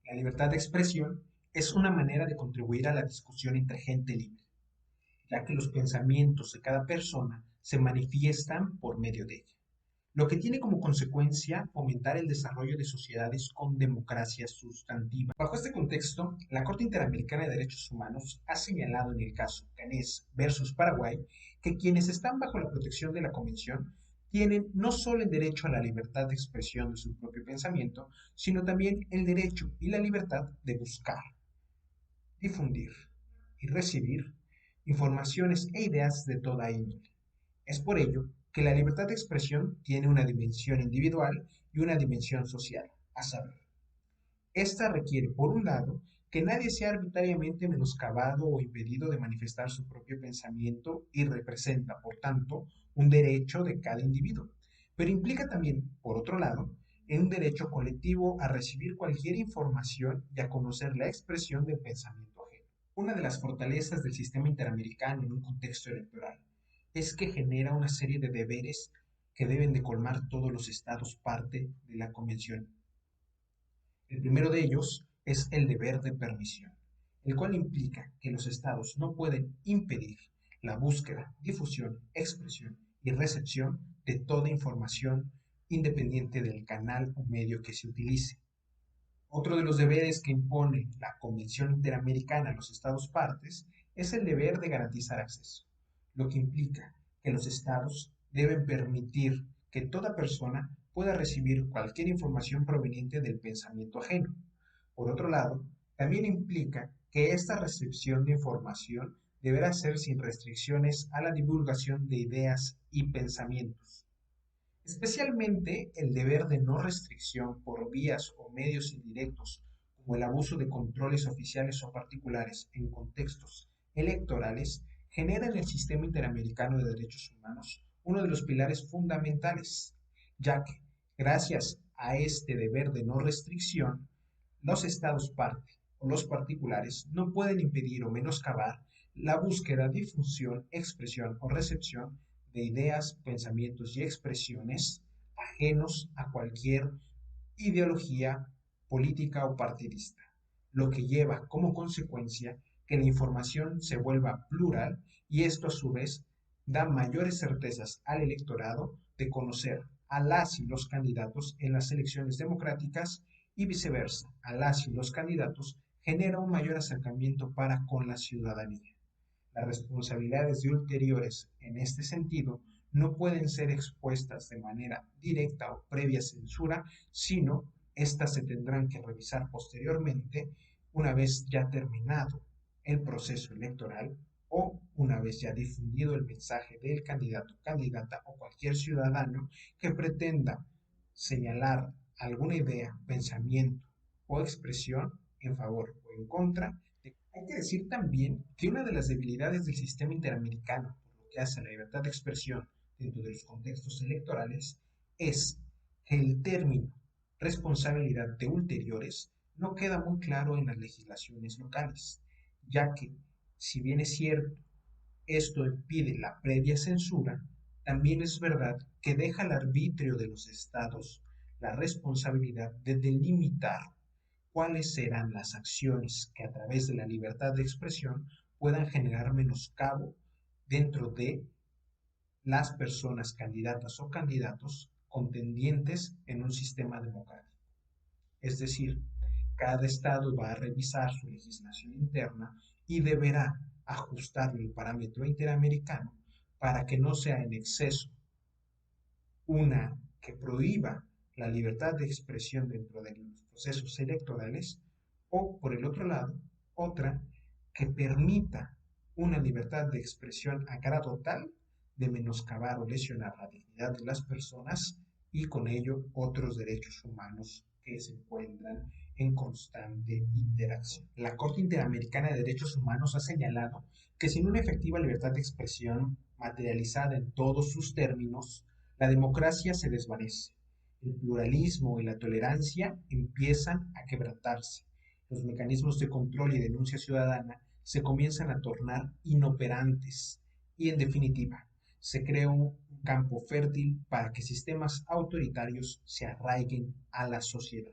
La libertad de expresión es una manera de contribuir a la discusión entre gente libre, ya que los pensamientos de cada persona se manifiestan por medio de ella, lo que tiene como consecuencia fomentar el desarrollo de sociedades con democracia sustantiva. Bajo este contexto, la Corte Interamericana de Derechos Humanos ha señalado en el caso Canés versus Paraguay que quienes están bajo la protección de la Convención tienen no solo el derecho a la libertad de expresión de su propio pensamiento, sino también el derecho y la libertad de buscar, difundir y recibir informaciones e ideas de toda índole. Es por ello que la libertad de expresión tiene una dimensión individual y una dimensión social, a saber, esta requiere, por un lado, que nadie sea arbitrariamente menoscabado o impedido de manifestar su propio pensamiento y representa, por tanto, un derecho de cada individuo, pero implica también, por otro lado, en un derecho colectivo a recibir cualquier información y a conocer la expresión del pensamiento ajeno. Una de las fortalezas del sistema interamericano en un contexto electoral es que genera una serie de deberes que deben de colmar todos los estados parte de la Convención. El primero de ellos es el deber de permisión, el cual implica que los estados no pueden impedir la búsqueda, difusión, expresión y recepción de toda información independiente del canal o medio que se utilice. Otro de los deberes que impone la Convención Interamericana a los Estados partes es el deber de garantizar acceso, lo que implica que los Estados deben permitir que toda persona pueda recibir cualquier información proveniente del pensamiento ajeno. Por otro lado, también implica que esta recepción de información deberá ser sin restricciones a la divulgación de ideas y pensamientos. Especialmente el deber de no restricción por vías o medios indirectos, como el abuso de controles oficiales o particulares en contextos electorales, genera en el sistema interamericano de derechos humanos uno de los pilares fundamentales, ya que, gracias a este deber de no restricción, los estados parte o los particulares no pueden impedir o menoscabar la búsqueda, difusión, expresión o recepción de ideas, pensamientos y expresiones ajenos a cualquier ideología política o partidista, lo que lleva como consecuencia que la información se vuelva plural y esto a su vez da mayores certezas al electorado de conocer a las y los candidatos en las elecciones democráticas y viceversa, a las y los candidatos genera un mayor acercamiento para con la ciudadanía. Las responsabilidades de ulteriores en este sentido no pueden ser expuestas de manera directa o previa censura, sino estas se tendrán que revisar posteriormente una vez ya terminado el proceso electoral o una vez ya difundido el mensaje del candidato, candidata o cualquier ciudadano que pretenda señalar alguna idea, pensamiento o expresión en favor o en contra. Hay que decir también que una de las debilidades del sistema interamericano, por lo que hace a la libertad de expresión dentro de los contextos electorales, es que el término responsabilidad de ulteriores no queda muy claro en las legislaciones locales, ya que, si bien es cierto, esto impide la previa censura, también es verdad que deja al arbitrio de los estados la responsabilidad de delimitar cuáles serán las acciones que a través de la libertad de expresión puedan generar menoscabo dentro de las personas candidatas o candidatos contendientes en un sistema democrático. Es decir, cada estado va a revisar su legislación interna y deberá ajustarle el parámetro interamericano para que no sea en exceso una que prohíba la libertad de expresión dentro de los procesos electorales o, por el otro lado, otra que permita una libertad de expresión a grado tal de menoscabar o lesionar la dignidad de las personas y con ello otros derechos humanos que se encuentran en constante interacción. La Corte Interamericana de Derechos Humanos ha señalado que sin una efectiva libertad de expresión materializada en todos sus términos, la democracia se desvanece, el pluralismo y la tolerancia empiezan a quebrantarse, los mecanismos de control y denuncia ciudadana se comienzan a tornar inoperantes y, en definitiva, se crea un campo fértil para que sistemas autoritarios se arraiguen a la sociedad.